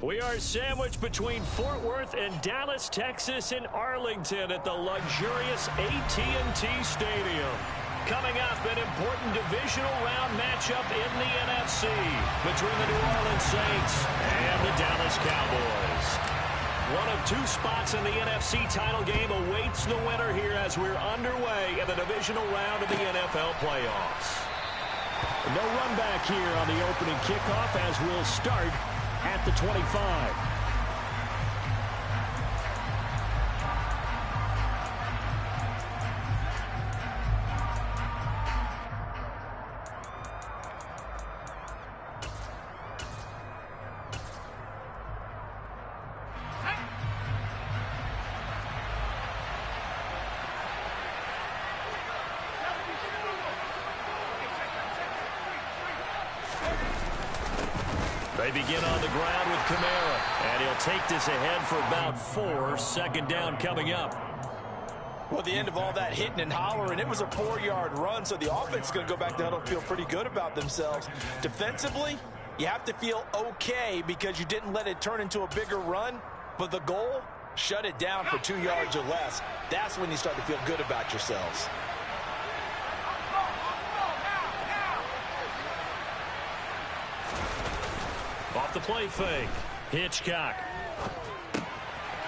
We are sandwiched between Fort Worth and Dallas, Texas, and Arlington at the luxurious AT&T Stadium. Coming up, an important divisional round matchup in the NFC between the New Orleans Saints and the Dallas Cowboys. One of two spots in the NFC title game awaits the winner here as we're underway in the divisional round of the NFL playoffs. No run back here on the opening kickoff as we'll start at the 25. They begin on the ground with Kamara, and he'll take this ahead for about 4. Second down coming up. Well, the end of all that hitting and hollering, it was a 4-yard run, so the offense is going to go back to huddle and feel pretty good about themselves. Defensively, you have to feel okay because you didn't let it turn into a bigger run, but the goal, shut it down for 2 yards or less. That's when you start to feel good about yourselves. Off the play fake. Hitchcock.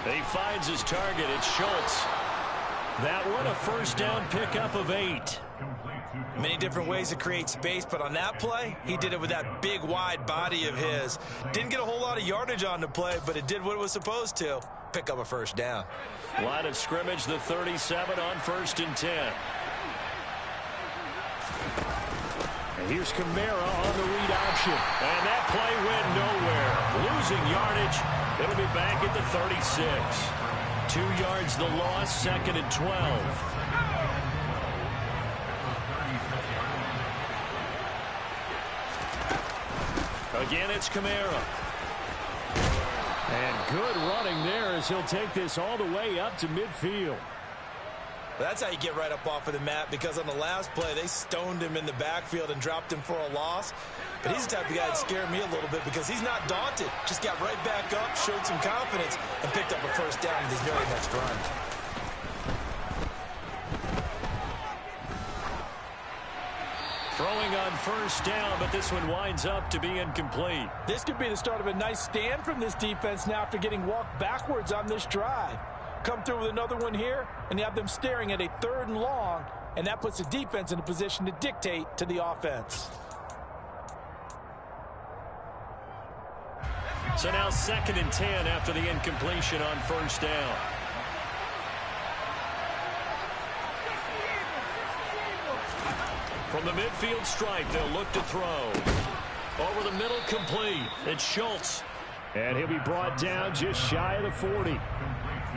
He finds his target. It's Schultz. That one, a first down pickup of 8. Many different ways to create space, but on that play, he did it with that big, wide body of his. Didn't get a whole lot of yardage on the play, but it did what it was supposed to. Pick up a first down. Line of scrimmage, the 37 on 1st and 10. Here's Kamara on the read option. And that play went nowhere. Losing yardage. It'll be back at the 36. 2 yards the loss, 2nd and 12. Again, it's Kamara. And good running there as he'll take this all the way up to midfield. That's how you get right up off of the mat, because on the last play, they stoned him in the backfield and dropped him for a loss. But he's the type of guy that scared me a little bit because he's not daunted. Just got right back up, showed some confidence, and picked up a first down with his very next run. Throwing on first down, but this one winds up to be incomplete. This could be the start of a nice stand from this defense now after getting walked backwards on this drive. Come through with another one here, and you have them staring at a 3rd and long, and that puts the defense in a position to dictate to the offense. So now 2nd and 10 after the incompletion on first down. From the midfield stripe, they'll look to throw. Over the middle, complete. It's Schultz. And he'll be brought down just shy of the 40.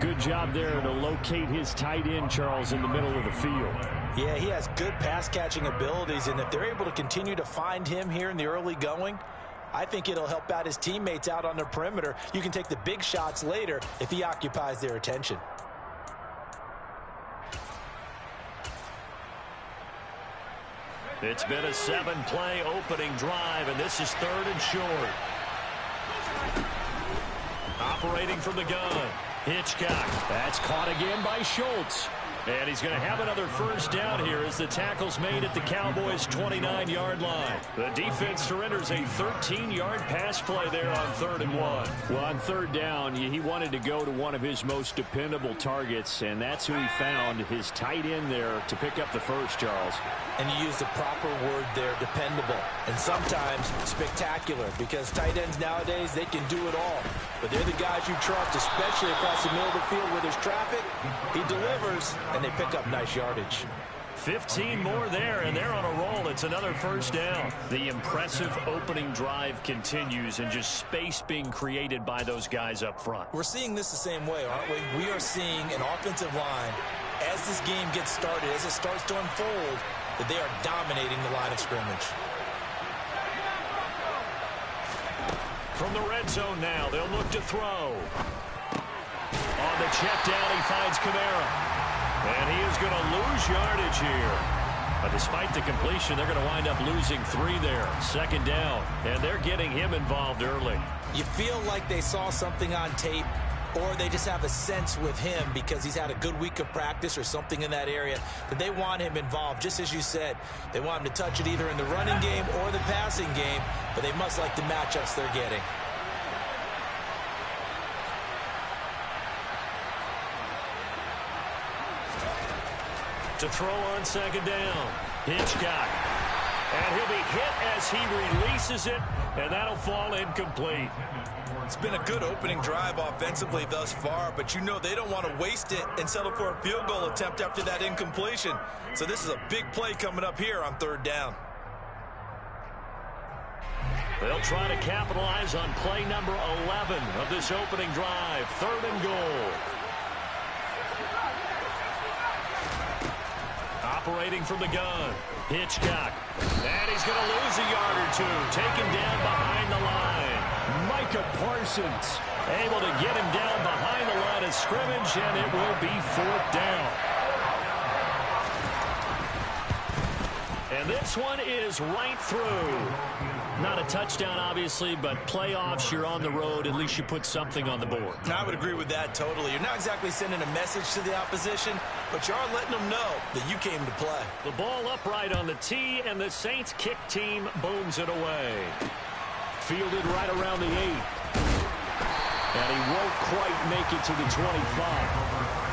Good job there to locate his tight end, Charles, in the middle of the field. Yeah, he has good pass-catching abilities, and if they're able to continue to find him here in the early going, I think it'll help out his teammates out on the perimeter. You can take the big shots later if he occupies their attention. It's been a 7-play opening drive, and this is 3rd and short. Operating from the gun. Hitchcock. That's caught again by Schultz. And he's going to have another first down here as the tackle's made at the Cowboys' 29-yard line. The defense surrenders a 13-yard pass play there on 3rd and 1. Well, on 3rd down, he wanted to go to one of his most dependable targets, and that's who he found, his tight end there, to pick up the first, Charles. And you use the proper word there, dependable, and sometimes spectacular, because tight ends nowadays, they can do it all. But they're the guys you trust, especially across the middle of the field where there's traffic. He delivers, and they pick up nice yardage. 15 more there, and they're on a roll. It's another first down. The impressive opening drive continues, and just space being created by those guys up front. We're seeing this the same way, aren't we? We are seeing an offensive line, as this game gets started, as it starts to unfold, that they are dominating the line of scrimmage. From the red zone now, they'll look to throw. On the check down, he finds Kamara. And he is going to lose yardage here. But despite the completion, they're going to wind up losing 3 there. 2nd down, and they're getting him involved early. You feel like they saw something on tape, or they just have a sense with him because he's had a good week of practice or something in that area that they want him involved. Just as you said, they want him to touch it either in the running game or the passing game, but they must like the matchups they're getting. To throw on 2nd down, Hitchcock. And he'll be hit as he releases it, and that'll fall incomplete. It's been a good opening drive offensively thus far, but you know they don't want to waste it and settle for a field goal attempt after that incompletion. So this is a big play coming up here on 3rd down. They'll try to capitalize on play number 11 of this opening drive. 3rd and goal. Operating from the gun, Hitchcock. And he's going to lose a yard or 2. Taken down behind the line. Micah Parsons able to get him down behind the line of scrimmage, and it will be 4th down. And this one is right through. Not a touchdown, obviously, but playoffs, you're on the road. At least you put something on the board. I would agree with that totally. You're not exactly sending a message to the opposition, but you are letting them know that you came to play. The ball upright on the tee, and the Saints kick team booms it away. Fielded right around the 8. And he won't quite make it to the 25.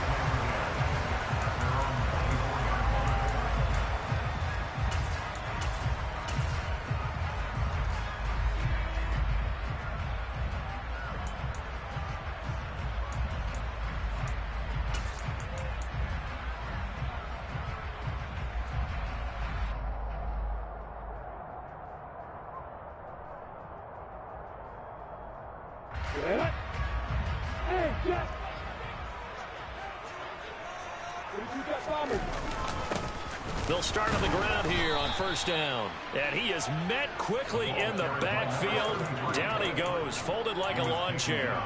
They'll start on the ground here on 1st down. And he is met quickly in the backfield. Down he goes, folded like a lawn chair.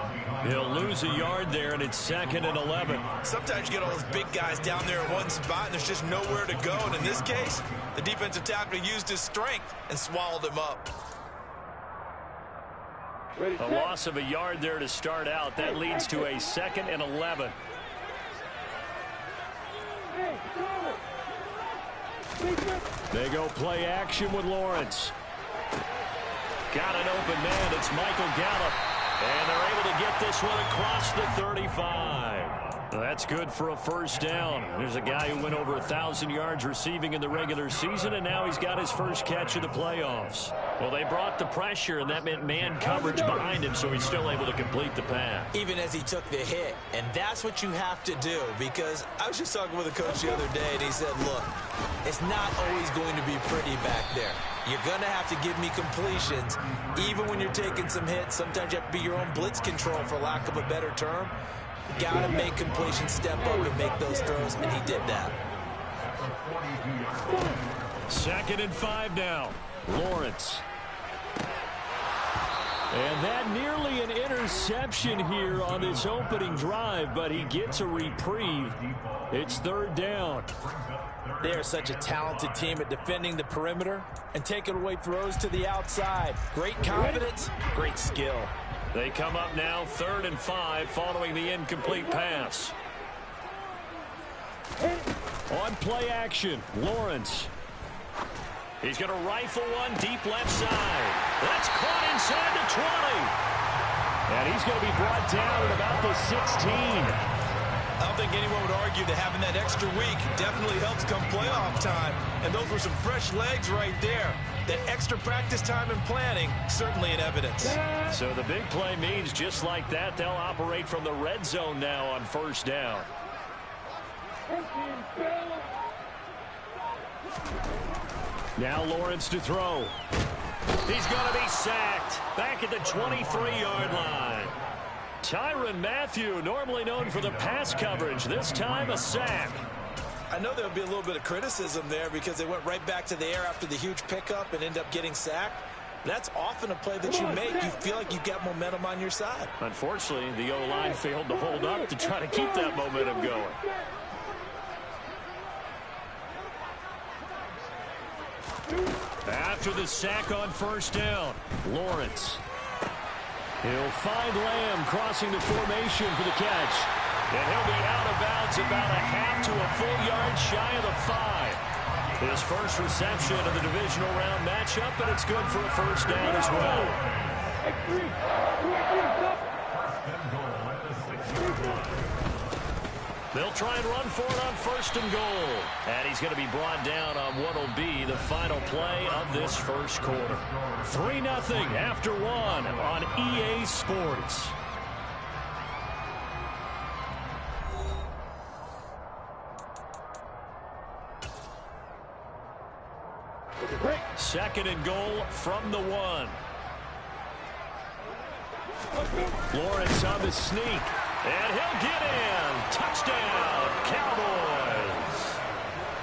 He'll lose a yard there, and it's 2nd and 11. Sometimes you get all those big guys down there in one spot, and there's just nowhere to go. And in this case, the defensive tackle used his strength and swallowed him up. A loss of a yard there to start out. That leads to a 2nd and 11. They go play action with Lawrence. Got an open man. It's Michael Gallup. And they're able to get this one across the 35. That's good for a 1st down. There's a guy who went over 1,000 yards receiving in the regular season, and now he's got his first catch of the playoffs. Well, they brought the pressure, and that meant man coverage behind him, so he's still able to complete the pass. Even as he took the hit, and that's what you have to do, because I was just talking with a coach the other day, and he said, look, it's not always going to be pretty back there. You're going to have to give me completions, even when you're taking some hits. Sometimes you have to be your own blitz control, for lack of a better term. Got to make completions, step up and make those throws, and he did that. 2nd and 5 now. Lawrence. And that nearly an interception here on this opening drive, but he gets a reprieve. It's 3rd down. They are such a talented team at defending the perimeter and taking away throws to the outside. Great confidence, great skill. They come up now 3rd and 5 following the incomplete pass. On play action, Lawrence. He's going to rifle one deep left side. That's caught inside the 20. And he's going to be brought down at about the 16. I don't think anyone would argue that having that extra week definitely helps come playoff time. And those were some fresh legs right there. That extra practice time and planning, certainly in evidence. So the big play means just like that, they'll operate from the red zone now on 1st down. Now Lawrence to throw. He's going to be sacked back at the 23-yard line. Tyrann Mathieu, normally known for the pass coverage, this time a sack. I know there'll be a little bit of criticism there because they went right back to the air after the huge pickup and end up getting sacked. That's often a play that you make. You feel like you've got momentum on your side. Unfortunately, the O-line failed to hold up to try to keep that momentum going. After the sack on first down, Lawrence. He'll find Lamb crossing the formation for the catch. And he'll be out of bounds about a half to a full yard shy of the 5. His first reception of the divisional round matchup, and it's good for a first down as well. They'll try and run for it on first and goal. And he's going to be brought down on what will be the final play of this first quarter. 3-0 after 1 on EA Sports. Second and goal from the 1. Lawrence on the sneak. And he'll get in. Touchdown, Cowboys.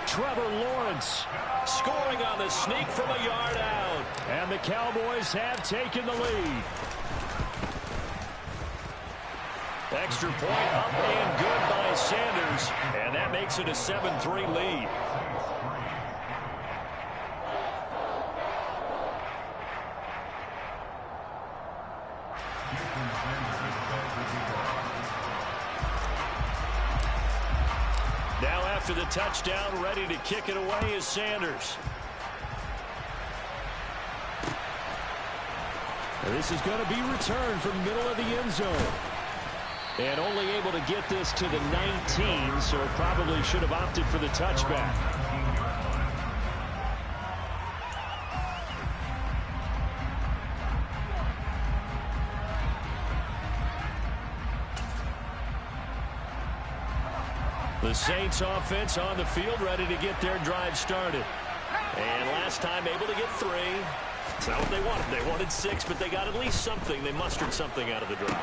Trevor Lawrence scoring on the sneak from a yard out. And the Cowboys have taken the lead. Extra point up and good by Sanders. And that makes it a 7-3 lead. Now after the touchdown, ready to kick it away is Sanders. And this is going to be returned from middle of the end zone. And only able to get this to the 19, so probably should have opted for the touchback. The Saints offense on the field, ready to get their drive started. And last time able to get 3. It's not what they wanted. They wanted 6, but they got at least something. They mustered something out of the drive.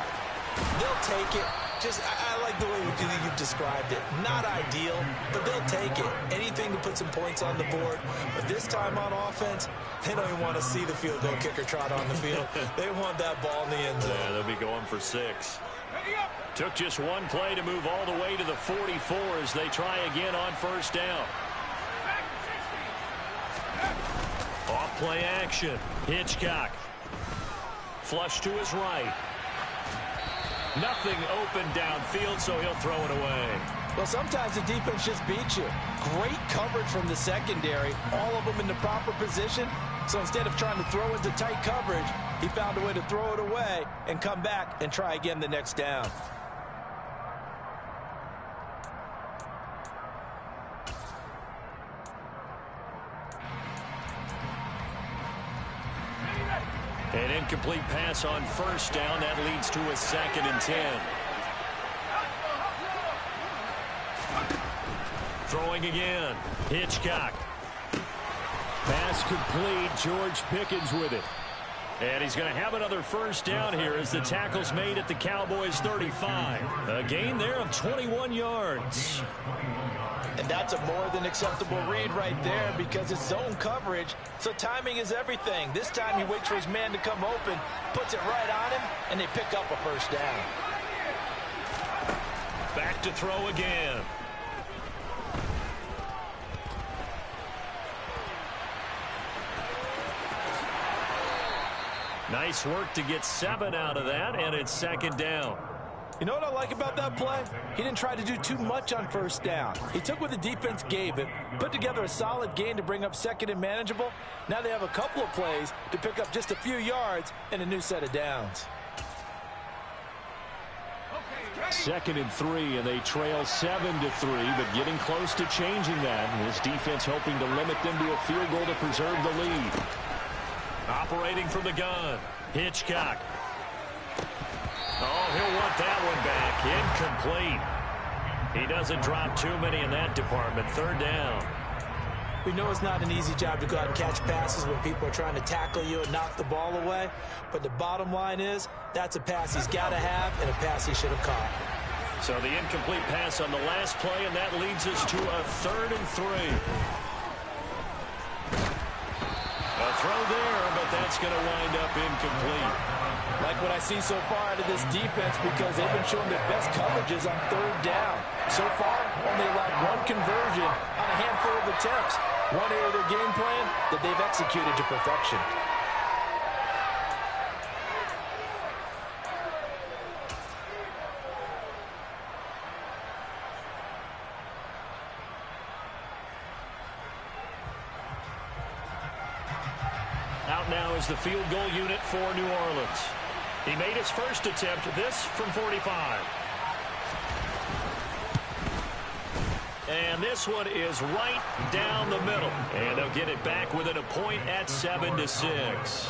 They'll take it. I like the way you've described it. Not ideal, but they'll take it. Anything to put some points on the board. But this time on offense, they don't even want to see the field goal kicker trot on the field. They want that ball in the end zone. Yeah, they'll be going for 6. Took just one play to move all the way to the 44 as they try again on first down. Off play action. Hitchcock. Flush to his right. Nothing open downfield, so he'll throw it away. Well, sometimes the defense just beats you. Great coverage from the secondary. All of them in the proper position. So instead of trying to throw into tight coverage, he found a way to throw it away and come back and try again the next down. An incomplete pass on first down. That leads to a 2nd and 10. Throwing again. Hitchcock. Pass complete. George Pickens with it. And he's going to have another first down here as the tackle's made at the Cowboys 35. A gain there of 21 yards. And that's a more than acceptable read right there because it's zone coverage, so timing is everything. This time he waits for his man to come open, puts it right on him, and they pick up a first down. Back to throw again. Nice work to get 7 out of that, and it's 2nd down. You know what I like about that play? He didn't try to do too much on first down. He took what the defense gave him, put together a solid gain to bring up 2nd and manageable. Now they have a couple of plays to pick up just a few yards and a new set of downs. 2nd and 3, and they trail 7-3, but getting close to changing that. And his defense hoping to limit them to a field goal to preserve the lead. Operating from the gun, Hitchcock. Oh, he'll want that one back. Incomplete. He doesn't drop too many in that department. 3rd down. We know it's not an easy job to go out and catch passes when people are trying to tackle you and knock the ball away. But the bottom line is, that's a pass he's got to have and a pass he should have caught. So the incomplete pass on the last play, and that leads us to a 3rd and 3. A throw there, but that's going to wind up incomplete. Like what I see so far out of this defense because they've been showing their best coverages on 3rd down. So far, only allowed 1 conversion on a handful of attempts. One area of their game plan that they've executed to perfection. Out now is the field goal unit for New Orleans. He made his first attempt, this from 45. And this one is right down the middle. And they'll get it back within a point at 7-6.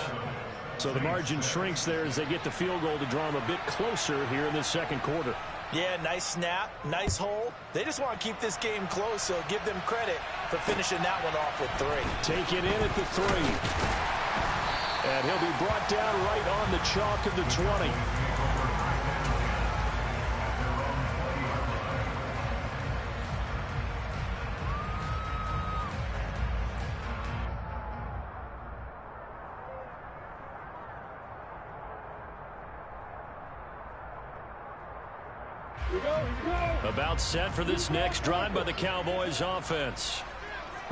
So the margin shrinks there as they get the field goal to draw them a bit closer here in the second quarter. Yeah, nice snap, nice hold. They just want to keep this game close, so give them credit for finishing that one off with 3. Take it in at the 3. And he'll be brought down right on the chalk of the 20. About set for this next drive by the Cowboys offense.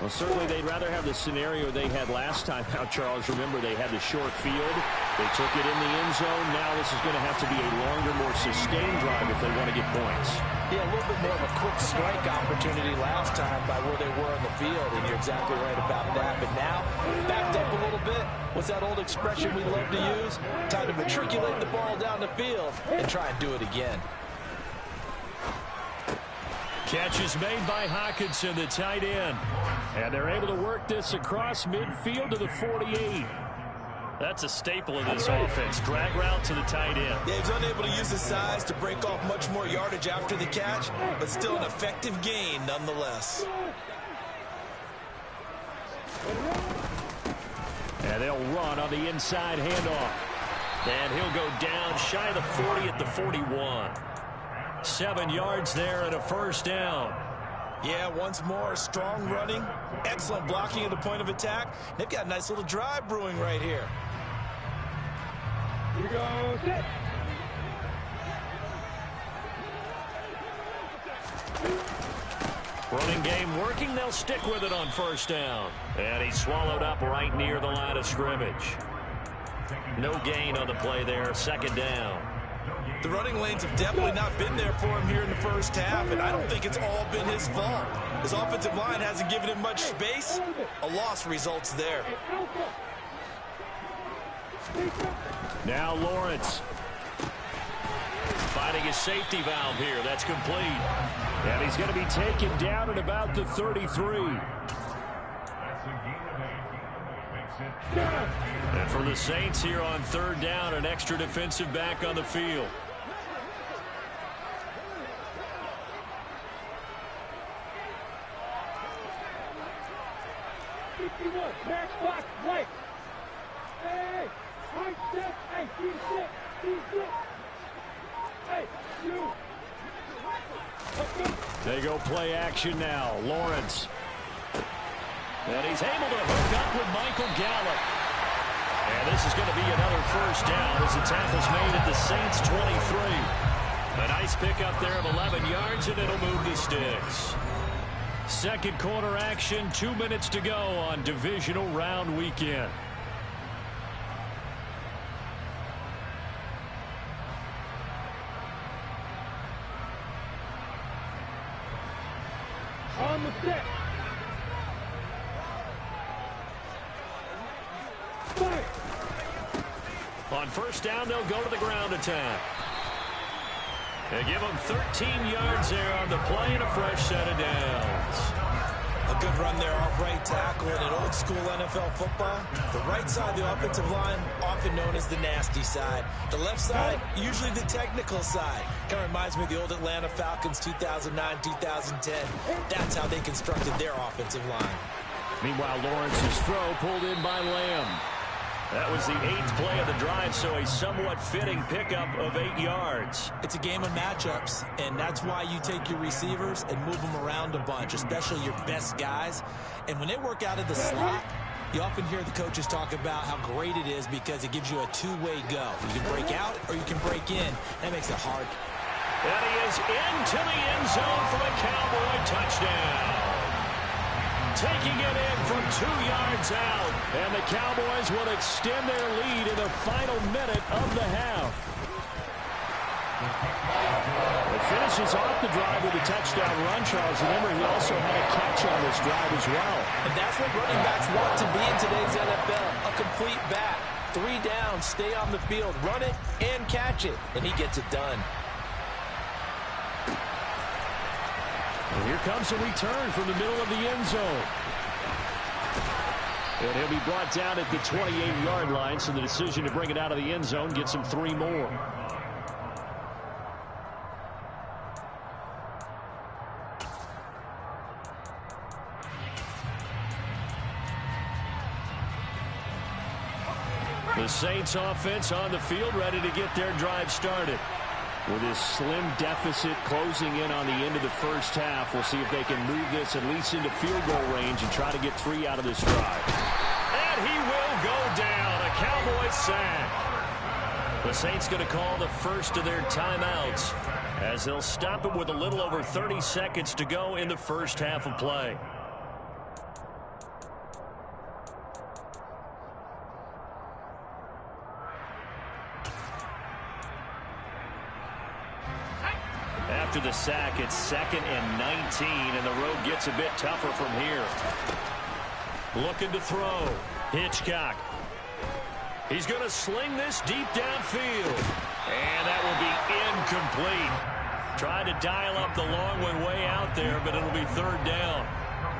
Well, certainly they'd rather have the scenario they had last time out, Charles. Remember, they had the short field. They took it in the end zone. Now this is going to have to be a longer, more sustained drive if they want to get points. Yeah, a little bit more of a quick strike opportunity last time by where they were on the field, and you're exactly right about that. But now, backed up a little bit. What's that old expression we love to use? Time to matriculate the ball down the field and try and do it again. Catch is made by Hockenson, the tight end. And they're able to work this across midfield to the 48. That's a staple of this offense. Drag route to the tight end. Yeah, he's unable to use his size to break off much more yardage after the catch, but still an effective gain nonetheless. And they'll run on the inside handoff. And he'll go down shy of the 40 at the 41. 7 yards there and a first down. Yeah, once more, strong running, excellent blocking at the point of attack. They've got a nice little drive brewing right here. Here we go, set. Running game working. They'll stick with it on first down. And he's swallowed up right near the line of scrimmage. No gain on the play there. Second down. The running lanes have definitely not been there for him here in the first half, and I don't think it's all been his fault. His offensive line hasn't given him much space. A loss results there. Now Lawrence. Finding his safety valve here. That's complete. And he's going to be taken down at about the 33. And for the Saints here on third down, an extra defensive back on the field. Max block, right. Hey, right step, hey, D6. Hey, you. They go play action now. Lawrence. And he's able to hook up with Michael Gallup. And this is going to be another first down as the tackle's made at the Saints 23. A nice pickup there of 11 yards, and it'll move the sticks. Second quarter action, 2 minutes to go on divisional round weekend. On the set. Fire. On first down, they'll go to the ground attack. They give them 13 yards there on the play and a fresh set of downs. A good run there off right tackle in an old school NFL football. The right side of the offensive line, often known as the nasty side. The left side, usually the technical side. Kind of reminds me of the old Atlanta Falcons 2009, 2010. That's how they constructed their offensive line. Meanwhile, Lawrence's throw pulled in by Lamb. That was the 8th play of the drive, so a somewhat fitting pickup of 8 yards. It's a game of matchups, and that's why you take your receivers and move them around a bunch, especially your best guys. And when they work out of the slot, you often hear the coaches talk about how great it is because it gives you a two-way go. You can break out or you can break in. That makes it hard. And he is into the end zone for a Cowboy touchdown. taking it in from 2 yards out. And the Cowboys will extend their lead in the final minute of the half. It finishes off the drive with a touchdown run, Charles. Remember, he also had a catch on this drive as well. And that's what running backs want to be in today's NFL, a complete back. 3 down, stay on the field, run it, and catch it. And he gets it done. And here comes a return from the middle of the end zone. And he'll be brought down at the 28-yard line, so the decision to bring it out of the end zone gets him 3 more. The Saints offense on the field, ready to get their drive started. With this slim deficit closing in on the end of the first half, we'll see if they can move this at least into field goal range and try to get 3 out of this drive. And he will go down. A Cowboys sack. The Saints going to call the first of their timeouts as they'll stop it with a little over 30 seconds to go in the first half of play. After the sack, it's 2nd and 19, and the road gets a bit tougher from here. Looking to throw. Hitchcock. He's going to sling this deep downfield. And that will be incomplete. Tried to dial up the long one way out there, but it'll be 3rd down.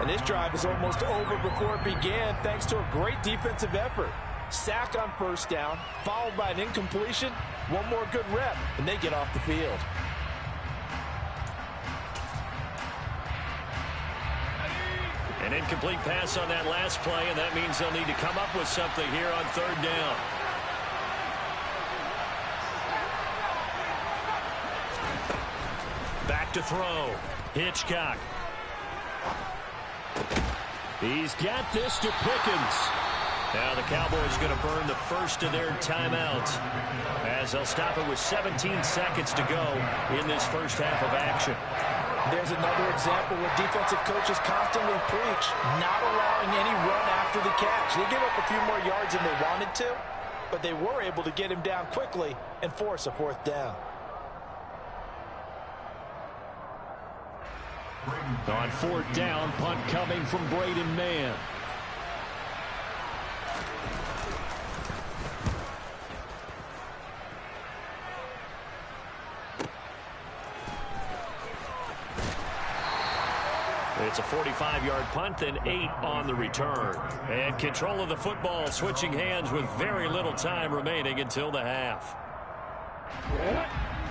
And this drive is almost over before it began thanks to a great defensive effort. Sack on 1st down, followed by an incompletion. One more good rep, and they get off the field. An incomplete pass on that last play, and that means they'll need to come up with something here on 3rd down. Back to throw. Hitchcock. He's got this to Pickens. Now the Cowboys going to burn the first of their timeouts as they'll stop it with 17 seconds to go in this first half of action. There's another example where defensive coaches constantly preach, not allowing any run after the catch. They give up a few more yards than they wanted to, but they were able to get him down quickly and force a 4th down. On 4th down, punt coming from Braden Mann. It's a 45-yard punt and 8 on the return. And control of the football switching hands with very little time remaining until the half.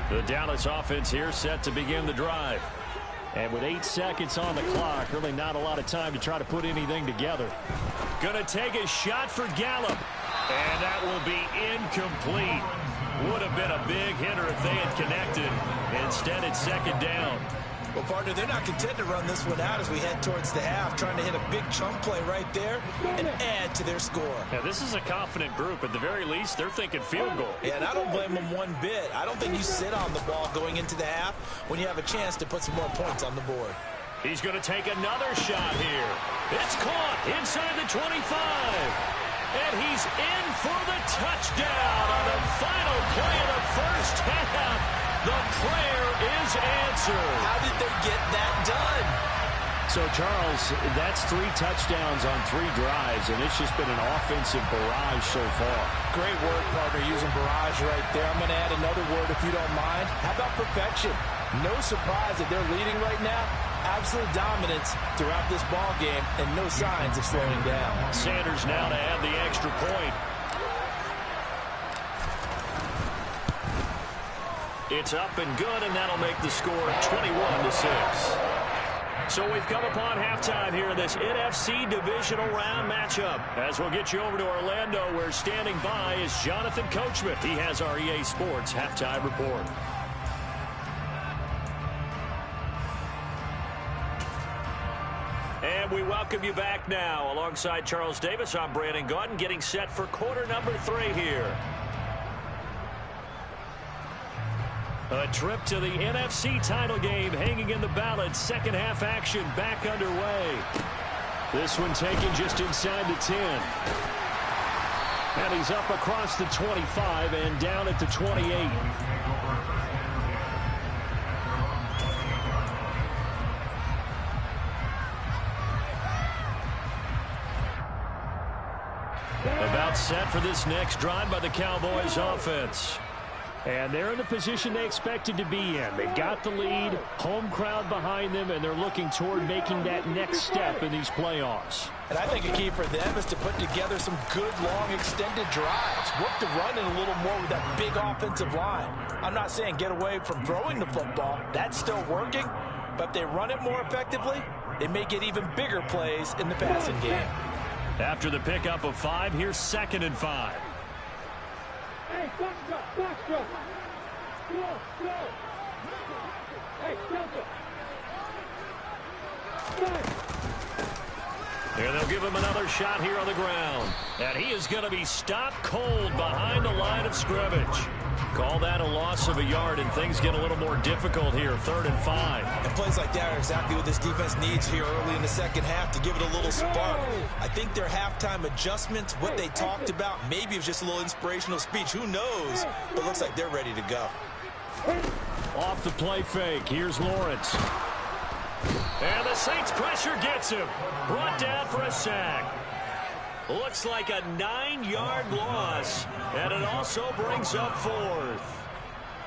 The Dallas offense here set to begin the drive. And with 8 seconds on the clock, really not a lot of time to try to put anything together. Going to take a shot for Gallup. And that will be incomplete. Would have been a big hitter if they had connected. Instead, it's 2nd down. Well, partner, they're not content to run this one out as we head towards the half, trying to hit a big chunk play right there and add to their score. Now, this is a confident group. At the very least, they're thinking field goal. Yeah, and I don't blame them one bit. I don't think you sit on the ball going into the half when you have a chance to put some more points on the board. He's going to take another shot here. It's caught inside the 25. And he's in for the touchdown on the final play of the first half. The prayer is answered. How did they get that done? So, Charles, that's 3 touchdowns on 3 drives, and it's just been an offensive barrage so far. Great word, partner, using barrage right there. I'm going to add another word if you don't mind. How about perfection? No surprise that they're leading right now. Absolute dominance throughout this ball game and no signs of slowing down. Sanders now to add the extra point. It's up and good, and that'll make the score 21-6. So we've come upon halftime here in this NFC Divisional Round matchup. As we'll get you over to Orlando, where standing by is Jonathan Coachman. He has our EA Sports Halftime Report. And we welcome you back now. Alongside Charles Davis, I'm Brandon Gaudin, getting set for quarter number 3 here. A trip to the NFC title game hanging in the balance. Second half action back underway. This one taken just inside the 10. And he's up across the 25 and down at the 28. About set for this next drive by the Cowboys offense. And they're in the position they expected to be in. They've got the lead, home crowd behind them, and they're looking toward making that next step in these playoffs. And I think a key for them is to put together some good, long, extended drives. Work the run in a little more with that big offensive line. I'm not saying get away from throwing the football. That's still working. But if they run it more effectively, they may get even bigger plays in the passing game. After the pickup of 5, here's 2nd and 5. Hey, box drop, box drop. Go. Hey, Delta. And they'll give him another shot here on the ground. And he is going to be stopped cold behind the line of scrimmage. Call that a loss of a yard, and things get a little more difficult here. 3rd and 5. And plays like that are exactly what this defense needs here early in the second half to give it a little spark. I think their halftime adjustments, what they talked about, maybe it was just a little inspirational speech. Who knows? But it looks like they're ready to go. Off the play fake. Here's Lawrence. And the Saints pressure gets him. Brought down for a sack. Looks like a 9-yard loss. And it also brings up 4th.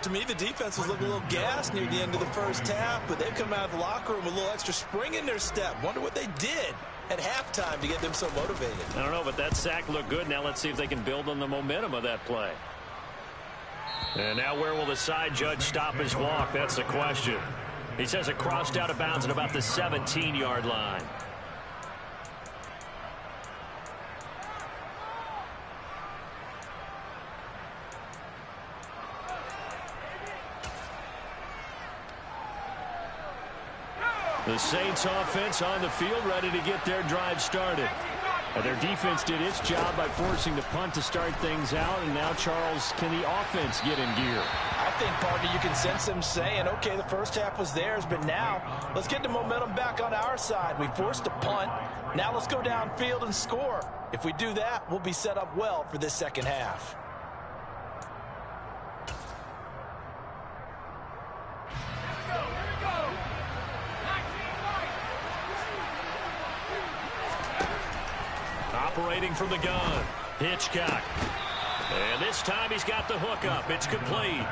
To me, the defense was looking a little gassed near the end of the first half, but they've come out of the locker room with a little extra spring in their step. Wonder what they did at halftime to get them so motivated. I don't know, but that sack looked good. Now let's see if they can build on the momentum of that play. And now where will the side judge stop his walk? That's the question. He says it crossed out of bounds at about the 17-yard line. The Saints offense on the field ready to get their drive started. Their defense did its job by forcing the punt to start things out, and now, Charles, can the offense get in gear? I think, partner, you can sense them saying, okay, the first half was theirs, but now let's get the momentum back on our side. We forced a punt. Now let's go downfield and score. If we do that, we'll be set up well for this second half. Operating from the gun, Hitchcock. And this time he's got the hook up. It's complete.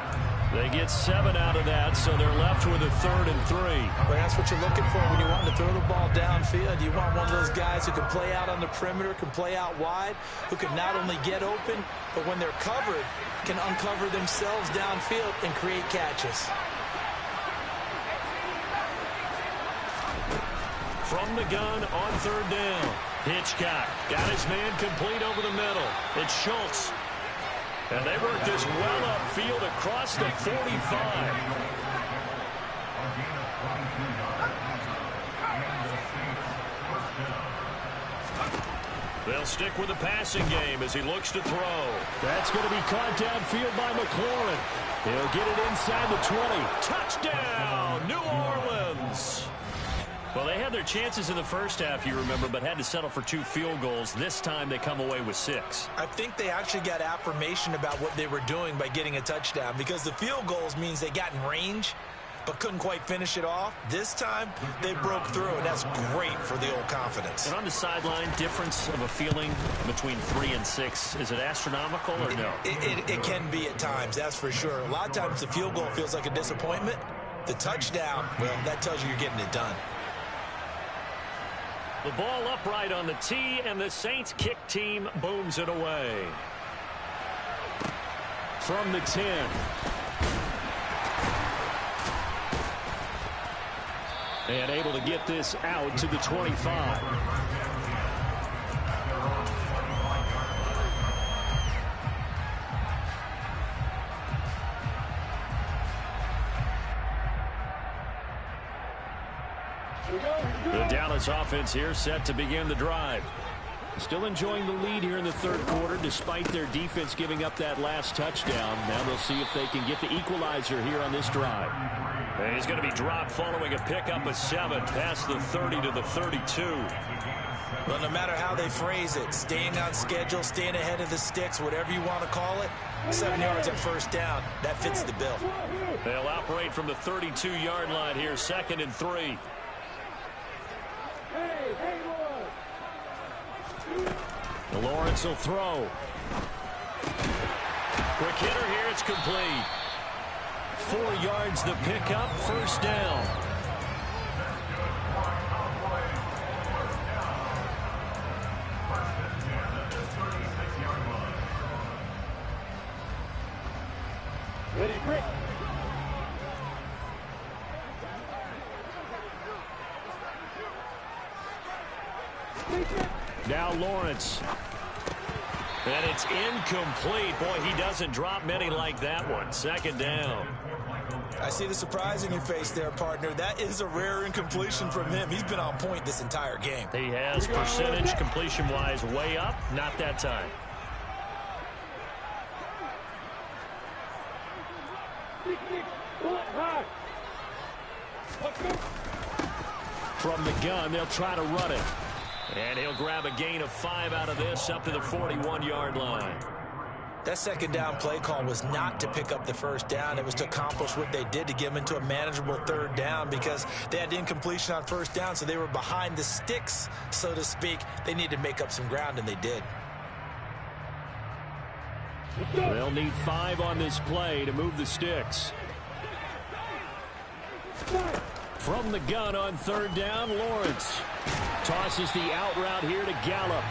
They get 7 out of that, so they're left with a 3rd and 3. Well, that's what you're looking for when you want to throw the ball downfield. You want one of those guys who can play out on the perimeter, can play out wide, who can not only get open, but when they're covered, can uncover themselves downfield and create catches. From the gun on 3rd down. Hitchcock got his man complete over the middle. It's Schultz. And they work this well upfield across the 45. They'll stick with the passing game as he looks to throw. That's going to be caught downfield by McLaurin. He'll get it inside the 20. Touchdown, New Orleans. Well, they had their chances in the first half, you remember, but had to settle for 2 field goals. This time they come away with 6. I think they actually got affirmation about what they were doing by getting a touchdown, because the field goals means they got in range but couldn't quite finish it off. This time they broke through, and that's great for the old confidence. And on the sideline, difference of a feeling between 3 and 6, is it astronomical or no? It can be at times, that's for sure. A lot of times the field goal feels like a disappointment. The touchdown, well, that tells you you're getting it done. The ball upright on the tee, and the Saints kick team booms it away. From the 10. And able to get this out to the 25. The Dallas offense here set to begin the drive. Still enjoying the lead here in the 3rd quarter despite their defense giving up that last touchdown. Now they'll see if they can get the equalizer here on this drive. And he's going to be dropped following a pickup of 7 past the 30 to the 32. Well, no matter how they phrase it, staying on schedule, staying ahead of the sticks, whatever you want to call it, 7 yards on first down, that fits the bill. They'll operate from the 32-yard line here, 2nd and 3. Lawrence will throw. Quick hitter here, it's complete. 4 yards the pickup, first down. Ready, quick. Now Lawrence. And it's incomplete. Boy, he doesn't drop many like that one. 2nd down. I see the surprise in your face there, partner. That is a rare incompletion from him. He's been on point this entire game. He has percentage completion-wise way up. Not that time. From the gun, they'll try to run it. And he'll grab a gain of 5 out of this up to the 41-yard line. That 2nd down play call was not to pick up the first down. It was to accomplish what they did to get them into a manageable 3rd down because they had incompletion on first down, so they were behind the sticks, so to speak. They needed to make up some ground, and they did. They'll need 5 on this play to move the sticks. From the gun on 3rd down, Lawrence tosses the out route here to Gallup.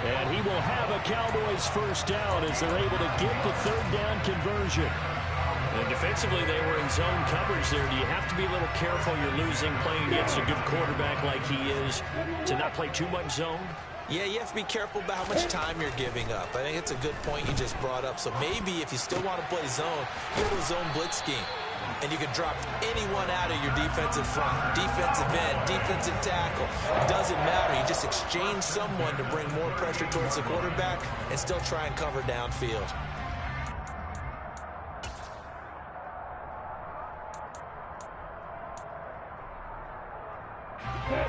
And he will have a Cowboys first down as they're able to get the 3rd down conversion. And defensively, they were in zone coverage there. Do you have to be a little careful you're losing playing against a good quarterback like he is to not play too much zone? Yeah, you have to be careful about how much time you're giving up. I think it's a good point you just brought up. So maybe if you still want to play zone, go to a zone blitz scheme. And you can drop anyone out of your defensive front, defensive end, defensive tackle. It doesn't matter. You just exchange someone to bring more pressure towards the quarterback and still try and cover downfield.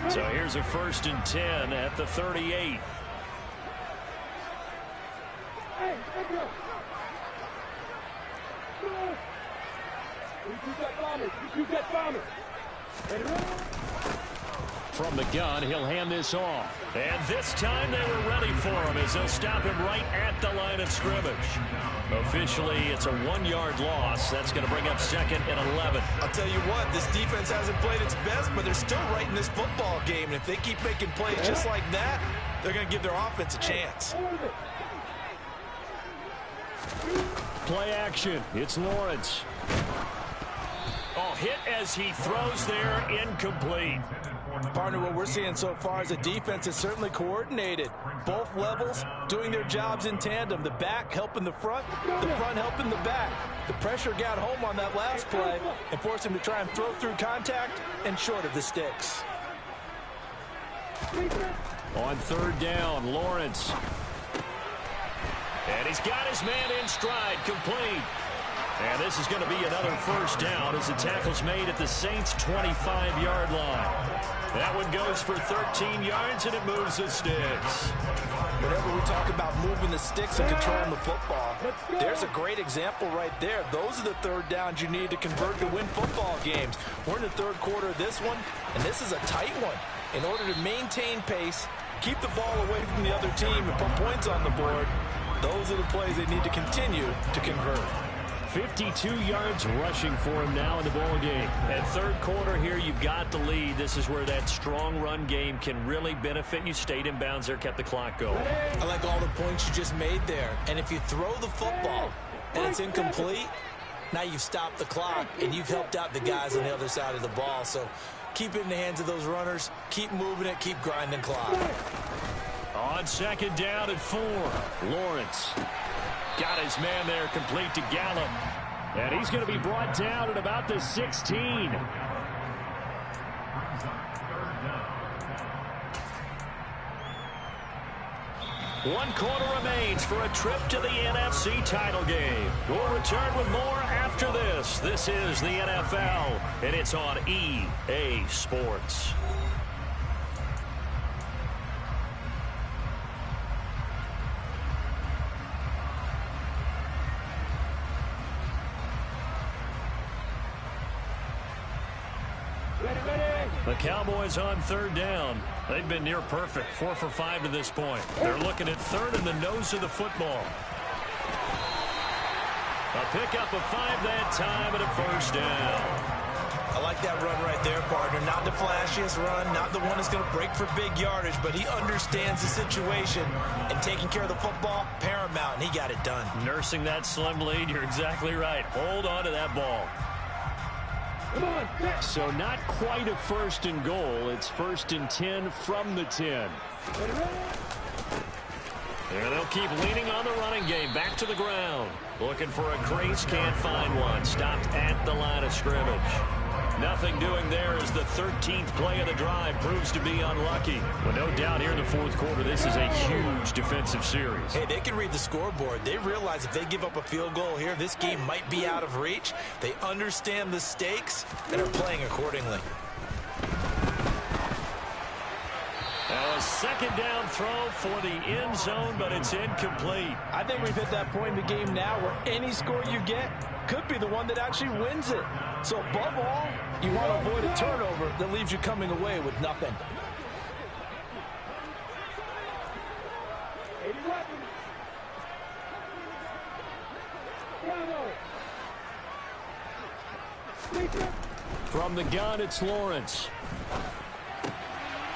So here's a 1st and 10 at the 38. From the gun, he'll hand this off. And this time they were ready for him as they'll stop him right at the line of scrimmage. Officially, it's a 1-yard loss. That's going to bring up 2nd and 11. I'll tell you what, this defense hasn't played its best, but they're still right in this football game. And if they keep making plays just like that, they're going to give their offense a chance. Play action. It's Lawrence. Oh, hit as he throws there, incomplete. Partner, what we're seeing so far is a defense is certainly coordinated. Both levels doing their jobs in tandem. The back helping the front helping the back. The pressure got home on that last play and forced him to try and throw through contact and short of the sticks. On 3rd down, Lawrence. And he's got his man in stride, complete. And this is going to be another first down as the tackle's made at the Saints' 25-yard line. That one goes for 13 yards, and it moves the sticks. Whenever we talk about moving the sticks and controlling the football, there's a great example right there. Those are the 3rd downs you need to convert to win football games. We're in the 3rd quarter of this one, and this is a tight one. In order to maintain pace, keep the ball away from the other team, and put points on the board, those are the plays they need to continue to convert. 52 yards rushing for him now in the ball game. At 3rd quarter here, you've got the lead. This is where that strong run game can really benefit you. Stayed in bounds there, kept the clock going. I like all the points you just made there. And if you throw the football and it's incomplete, now you've stopped the clock and you've helped out the guys on the other side of the ball. So keep it in the hands of those runners. Keep moving it. Keep grinding clock. On 2nd down and 4, Lawrence. Got his man there, complete to Gallup. And he's going to be brought down at about the 16. 1 quarter remains for a trip to the NFC title game. We'll return with more after this. This is the NFL, and it's on EA Sports. The Cowboys on third down. They've been near perfect, 4 for 5 to this point. They're looking at third in the nose of the football. A pickup of 5 that time and a first down. I like that run right there, partner. Not the flashiest run, not the one that's going to break for big yardage, but he understands the situation, and taking care of the football, paramount, and he got it done. Nursing that slim lead, you're exactly right. Hold on to that ball. So not quite a first and goal. It's 1st and 10 from the 10. There they'll keep leaning on the running game. Back to the ground. Looking for a crease, can't find one. Stopped at the line of scrimmage. Nothing doing there as the 13th play of the drive proves to be unlucky. Well, no doubt here in the fourth quarter, this is a huge defensive series. Hey, they can read the scoreboard. They realize if they give up a field goal here, this game might be out of reach. They understand the stakes and are playing accordingly. Now a second down throw for the end zone, but it's incomplete. I think we've hit that point in the game now where any score you get could be the one that actually wins it. So above all, you want to avoid a turnover that leaves you coming away with nothing. From the gun, it's Lawrence.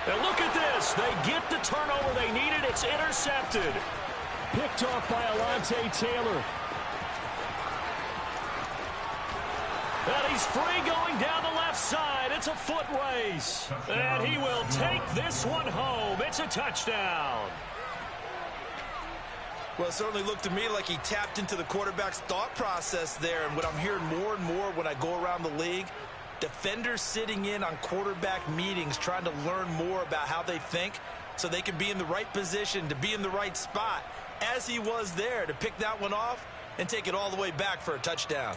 And look at this. They get the turnover they needed. It's intercepted. Picked off by Alontae Taylor. And he's free going down the left side. It's a foot race. And he will take this one home. It's a touchdown. Well, it certainly looked to me like he tapped into the quarterback's thought process there. And what I'm hearing more and more when I go around the league, defenders sitting in on quarterback meetings trying to learn more about how they think so they can be in the right position to be in the right spot, as he was there to pick that one off and take it all the way back for a touchdown.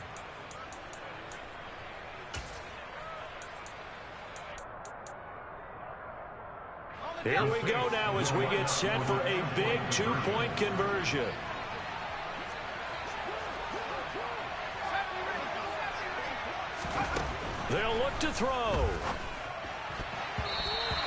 Here we go now as we get set for a big two-point conversion. They'll look to throw.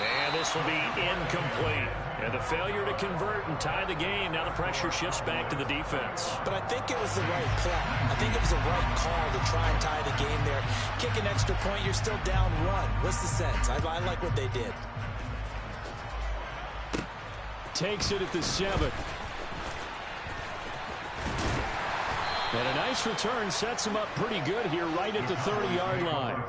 And this will be incomplete. And the failure to convert and tie the game. Now the pressure shifts back to the defense. But I think it was the right play. I think it was the right call to try and tie the game there. Kick an extra point, you're still down 1. What's the sense? I like what they did. Takes it at the 7. And a nice return sets him up pretty good here right at the 30-yard line.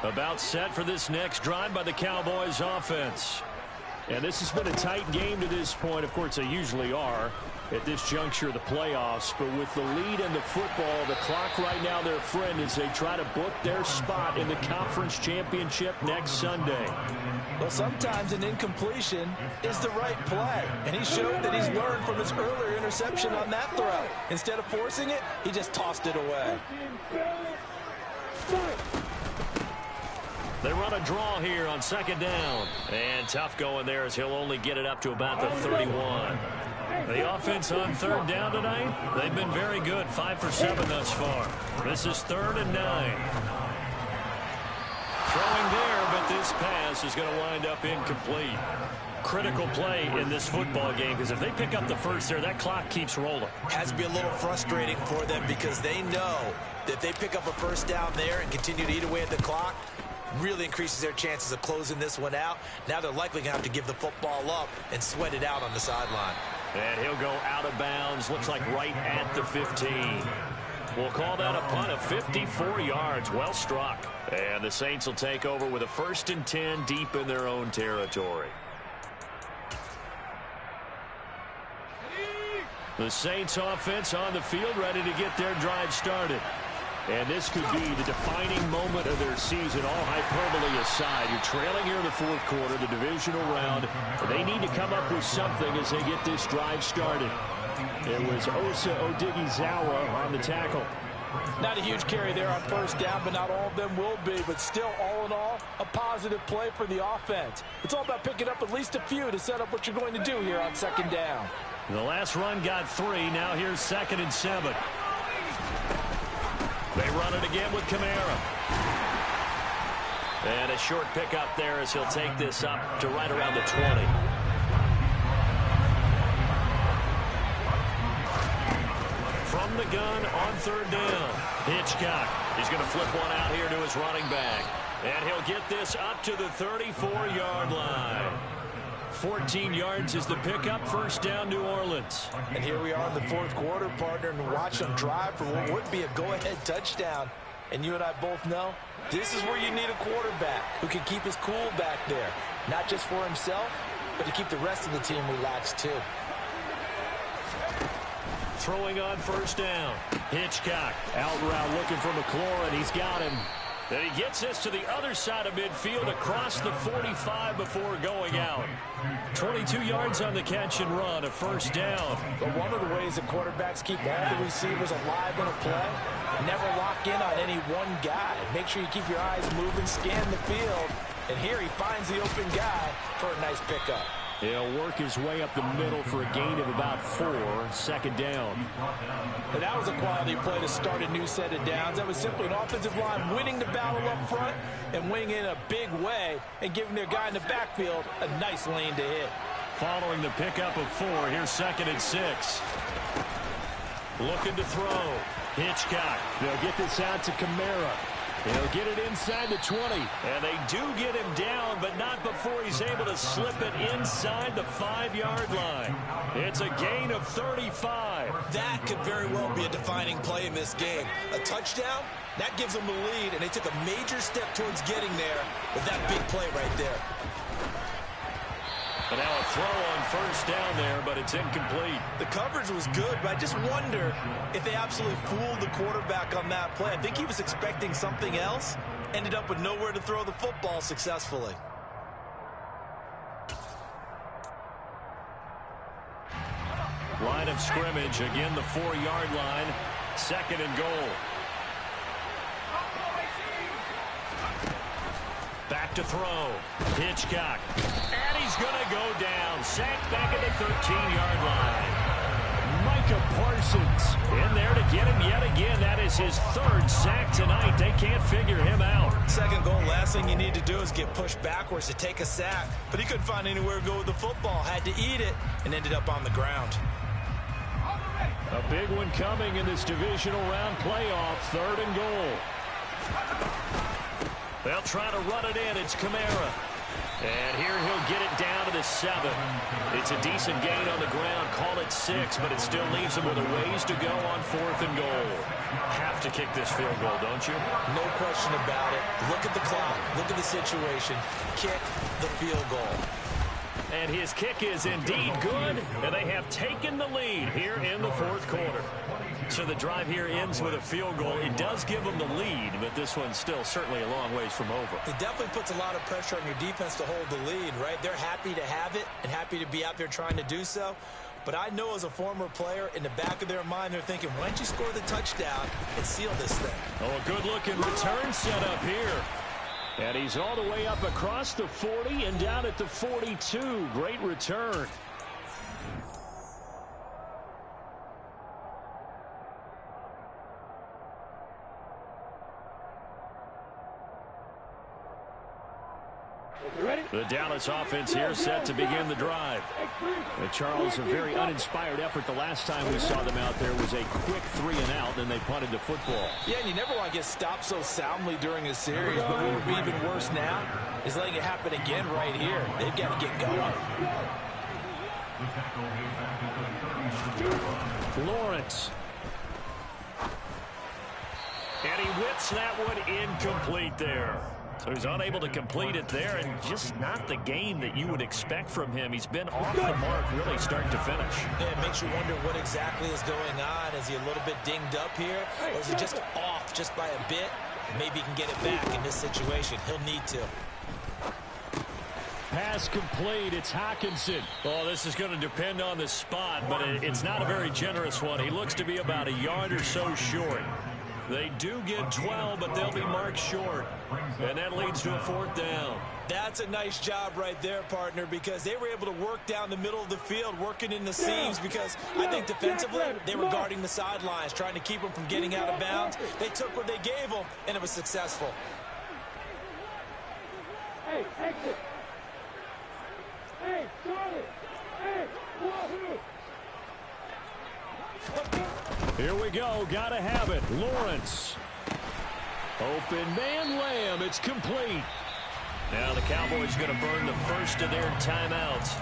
About set for this next drive by the Cowboys offense. And this has been a tight game to this point. Of course, they usually are at this juncture of the playoffs. But with the lead in the football, the clock right now their friend as they try to book their spot in the conference championship next Sunday. Well, sometimes an incompletion is the right play. And he showed that he's learned from his earlier interception on that throw. Instead of forcing it, he just tossed it away. They run a draw here on second down. And tough going there as he'll only get it up to about the 31. The offense on third down tonight, they've been very good. 5 for 7 thus far. This is 3rd and 9. Throwing there, but this pass is going to wind up incomplete. Critical play in this football game because if they pick up the first there, that clock keeps rolling. Has to be a little frustrating for them because they know that if they pick up a first down there and continue to eat away at the clock, really increases their chances of closing this one out. Now they're likely going to have to give the football up and sweat it out on the sideline. And he'll go out of bounds. Looks like right at the 15. We'll call that a punt of 54 yards. Well struck. And the Saints will take over with a 1st and 10 deep in their own territory. The Saints offense on the field ready to get their drive started. And this could be the defining moment of their season, all hyperbole aside. You're trailing here in the fourth quarter, the divisional round. They need to come up with something as they get this drive started. It was Osa Odighizuwa on the tackle. Not a huge carry there on first down, but not all of them will be. But still, all in all, a positive play for the offense. It's all about picking up at least a few to set up what you're going to do here on second down. The last run got 3. Now here's 2nd and 7. They run it again with Kamara. And a short pickup there as he'll take this up to right around the 20. From the gun on 3rd down. Hitchcock. He's going to flip one out here to his running back. And he'll get this up to the 34-yard line. 14 yards is the pickup. First down, New Orleans. And here we are in the 4th quarter, partner, and watch them drive for what would be a go-ahead touchdown. And you and I both know this is where you need a quarterback who can keep his cool back there. Not just for himself, but to keep the rest of the team relaxed too. Throwing on first down. Hitchcock out route looking for McLaurin. He's got him. Then he gets this to the other side of midfield across the 45 before going out. 22 yards on the catch and run, a first down. But one of the ways that quarterbacks keep all the receivers alive in a play, never lock in on any one guy. Make sure you keep your eyes moving, scan the field. And here he finds the open guy for a nice pickup. He'll work his way up the middle for a gain of about 4, second down. And that was a quality play to start a new set of downs. That was simply an offensive line winning the battle up front and winning in a big way and giving their guy in the backfield a nice lane to hit. Following the pickup of 4, here's 2nd and 6. Looking to throw. Hitchcock. They'll get this out to Kamara. He'll get it inside the 20. And they do get him down, but not before he's able to slip it inside the 5-yard line. It's a gain of 35. That could very well be a defining play in this game. A touchdown, that gives them the lead, and they took a major step towards getting there with that big play right there. But now a throw on first down there, but it's incomplete. The coverage was good, but I just wonder if they absolutely fooled the quarterback on that play. I think he was expecting something else, ended up with nowhere to throw the football successfully. Line of scrimmage, again the 4-yard line, 2nd and goal. Back to throw. Hitchcock. And he's going to go down. Sacked back at the 13-yard line. Micah Parsons in there to get him yet again. That is his 3rd sack tonight. They can't figure him out. 2nd goal, last thing you need to do is get pushed backwards to take a sack. But he couldn't find anywhere to go with the football. Had to eat it and ended up on the ground. A big one coming in this divisional round playoff. 3rd and goal. They'll try to run it in. It's Kamara. And here he'll get it down to the 7. It's a decent gain on the ground. Call it 6, but it still leaves him with a ways to go on 4th and goal. Have to kick this field goal, don't you? No question about it. Look at the clock. Look at the situation. Kick the field goal. And his kick is indeed good, and they have taken the lead here in the 4th quarter. So the drive here ends with a field goal. It does give them the lead, but this one's still certainly a long ways from over. It definitely puts a lot of pressure on your defense to hold the lead, right? They're happy to have it and happy to be out there trying to do so. But I know as a former player, in the back of their mind, they're thinking, why don't you score the touchdown and seal this thing? Oh, a good-looking return set up here. And he's all the way up across the 40 and down at the 42. Great return. The Dallas offense here set to begin the drive. Charles, a very uninspired effort. The last time we saw them out there was a quick 3-and-out, and they punted the football. Yeah, and you never want to get stopped so soundly during a series, but what would be even worse now is letting it happen again right here. They've got to get going. Lawrence. And he whips that one incomplete there. So he's unable to complete it there, and just not the game that you would expect from him. He's been off the mark really start to finish. Yeah, it makes you wonder what exactly is going on. Is he a little bit dinged up here, or is he just off just by a bit? Maybe he can get it back in this situation. He'll need to. pass complete. It's Hockenson. Oh, this is going to depend on the spot, but it's not a very generous one. He looks to be about a yard or so short. They do get 12, but they'll be marked short. And that leads to a 4th down. That's a nice job right there, partner, because they were able to work down the middle of the field, working in the seams, because I think defensively they were guarding the sidelines, trying to keep them from getting out of bounds. They took what they gave them, and it was successful. Hey, exit. Hey, Charlie. Hey, here we go. Got to have it. Lawrence. Open man, Lamb. It's complete. Now the Cowboys going to burn the first of their timeouts,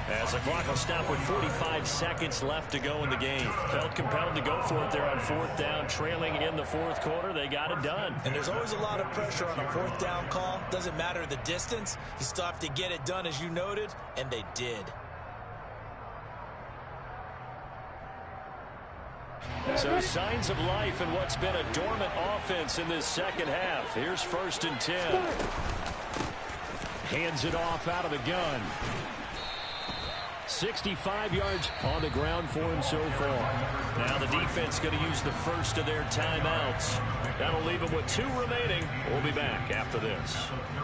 as the clock will stop with 45 seconds left to go in the game. Felt compelled to go for it there on 4th down, trailing in the 4th quarter. They got it done. And there's always a lot of pressure on a 4th down call. Doesn't matter the distance. You still have to get it done, as you noted, and they did. So signs of life in what's been a dormant offense in this second half. Here's 1st and 10. Hands it off out of the gun. 65 yards on the ground for him so far. Now the defense going to use the first of their timeouts. That'll leave them with 2 remaining. We'll be back after this.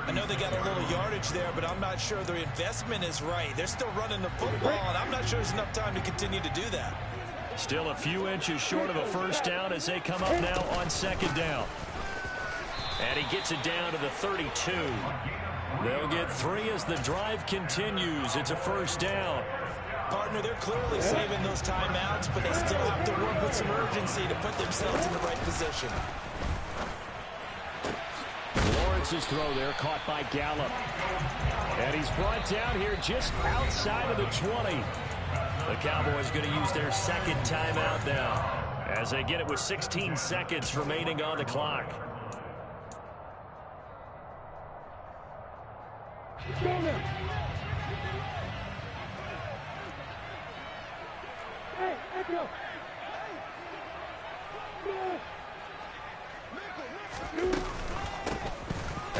I know they got a little yardage there, but I'm not sure their investment is right. They're still running the football, and I'm not sure there's enough time to continue to do that. Still a few inches short of a 1st down as they come up now on 2nd down. And he gets it down to the 32. They'll get 3 as the drive continues. It's a 1st down. Partner, they're clearly saving those timeouts, but they still have to work with some urgency to put themselves in the right position. Lawrence's throw there caught by Gallup. And he's brought down here just outside of the 20. The Cowboys going to use their 2nd timeout now, as they get it with 16 seconds remaining on the clock. Hey, echo.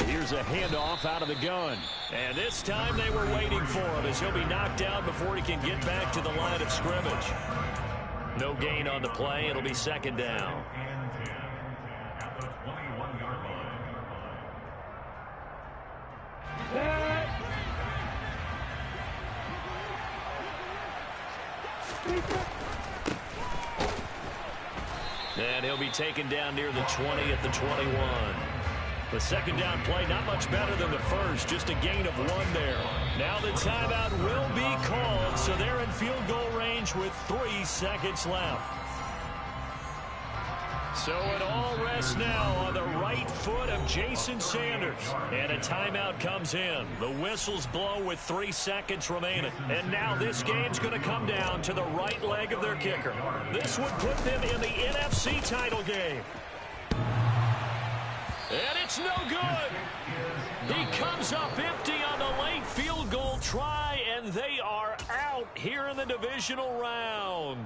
Here's a handoff out of the gun. And this time they were waiting for him, as he'll be knocked down before he can get back to the line of scrimmage. No gain on the play. It'll be 2nd down. And he'll be taken down near the 20 at the 21. The 2nd down play, not much better than the first, just a gain of 1 there. Now the timeout will be called, so they're in field goal range with 3 seconds left. So it all rests now on the right foot of Jason Sanders. And a timeout comes in. The whistles blow with 3 seconds remaining. And now this game's going to come down to the right leg of their kicker. This would put them in the NFC title game. And it's no good. He comes up empty on the late field goal try, and they are out here in the divisional round.